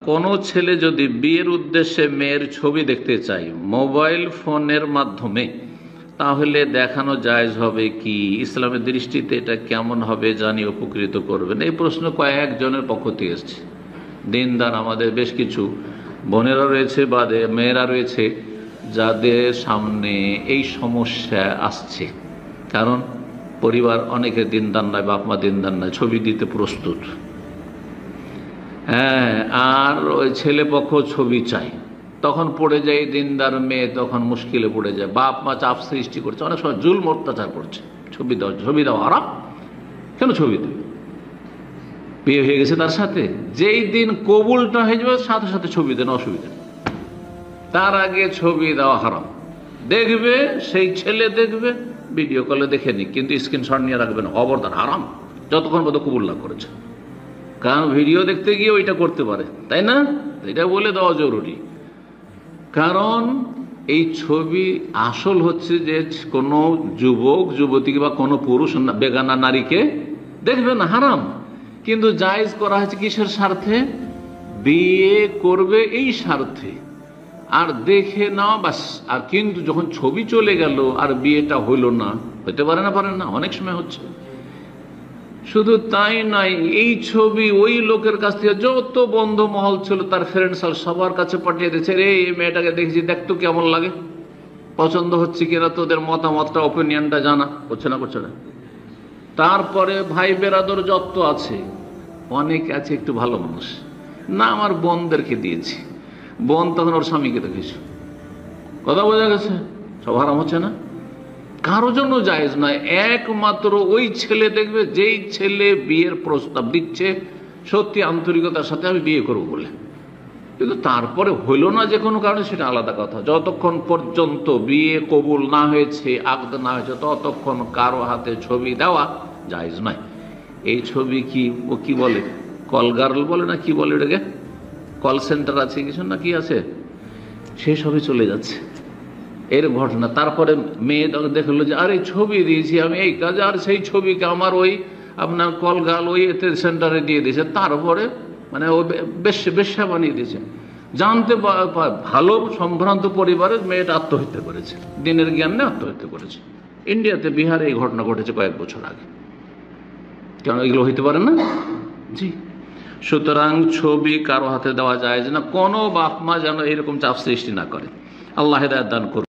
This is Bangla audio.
কোনো ছেলে যদি বিয়ের উদ্দেশ্যে মেয়ের ছবি দেখতে চায় মোবাইল ফোনের মাধ্যমে, তাহলে দেখানো জায়েজ হবে কি? ইসলামের দৃষ্টিতে এটা কেমন হবে জানি উপকৃত করবেন। এই প্রশ্ন কয়েকজনের পক্ষ থেকে এসছে। দিনদার আমাদের বেশ কিছু বোনেরা রয়েছে বা মেয়েরা রয়েছে যাদের সামনে এই সমস্যা আসছে, কারণ পরিবার অনেকে দিনদার নয়, বাপ মা দিনদার নয়, ছবি দিতে প্রস্তুত। হ্যাঁ, আর ওই ছেলে পক্ষ ছবি চাই, তখন পড়ে যায় দিনদার মেয়ে, তখন মুশকিলে পড়ে যায়। বাপ মা চাপ সৃষ্টি করছে, অনেক সময় জুলম অত্যাচার করছে, ছবি দাও ছবি দাও, হারাম, কেন ছবি দেবে? বিয়ে হয়ে গেছে তার সাথে, যেই দিন কবুলটা হয়ে যাবে সাথে সাথে ছবি দেন, অসুবিধা নেই, তার আগে ছবি দেওয়া হারাম। দেখবে সেই ছেলে দেখবে, ভিডিও কলে দেখে নি, কিন্তু স্ক্রিনশট নিয়ে রাখবেন, খবরদার হারাম, যতক্ষণ পর্যন্ত কবুল না করেছে। কারণ ভিডিও দেখতে গিয়ে ওইটা করতে পারে, তাই না? এটা বলে দেওয়া জরুরি। কারণ এই ছবি আসল হচ্ছে যে কোনো যুবক যুবতীকে বা কোনো পুরুষ বেগানা নারীকে দেখবে না, হারাম। কিন্তু জায়েজ করা হয়েছে কিসের স্বার্থে? বিয়ে করবে এই স্বার্থে, আর দেখে নাও বাস। আর কিন্তু যখন ছবি চলে গেল আর বিয়েটা হইল না, হতে পারে না, পারে না, অনেক সময় হচ্ছে। শুধু তাই নয়, এই ছবি ওই লোকের কাছ থেকে যত বন্ধু মহল ছিল, তার ফ্রেন্ড সার্কেল, সবার কাছে পাঠিয়ে দিয়েছে, রে এই মেয়েটাকে দেখছি, দেখতো কেমন লাগে, পছন্দ হচ্ছে কিনা, তোদের মতামতটা ওপিনিয়নটা জানা, করছে না করছে না। তারপরে ভাই বেরাদর যত আছে, অনেক আছে একটু ভালো মানুষ, না আমার বোনদেরকে দিয়েছি, বোন তখন ওর স্বামীকে দেখেছে, কথা বোঝা গেছে, সব হারাম হচ্ছে না? কারোর জন্য জায়েজ নয়, একমাত্র ওই ছেলে দেখবে যেই ছেলে বিয়ের প্রস্তাব দিচ্ছে সত্যি আন্তরিকতার সাথে আমি বিয়ে করবো বলে। কিন্তু তারপরে হইল না যে কোনো কারণে, সেটা আলাদা কথা। যতক্ষণ পর্যন্ত বিয়ে কবুল না হয়েছে, আকদ না হয়েছে, ততক্ষণ কারো হাতে ছবি দেওয়া জায়েজ নয়। এই ছবি কি ও কি বলে, কল গার্ল বলে না কি বলে, এটাকে কল সেন্টার আছে কিছু না কি আছে, সেই সবই চলে যাচ্ছে এর ঘটনা। তারপরে মেয়ে দেখলো যে আরে ছবি দিয়েছি আমি এই কাজে, আর সেই ছবিকে আমার ওই আপনার কল গার্ল ওই এতে সেন্টারে দিয়ে দিয়েছে, তারপরে মানে ও বেশ্যা বানিয়ে দিয়েছে। জানতে ভালো সম্ভ্রান্ত পরিবারের মেয়েটা আত্মহত্যা করেছে, দিনের জ্ঞান নিয়ে আত্মহত্যা করেছে। ইন্ডিয়াতে, বিহারে এই ঘটনা ঘটেছে কয়েক বছর আগে। কেন এগুলো হইতে পারে না? জি। সুতরাং ছবি কারো হাতে দেওয়া যায় না, কোনো বাপ মা যেন এরকম চাপ সৃষ্টি না করে। আল্লাহ হেদায়েত দান করুন।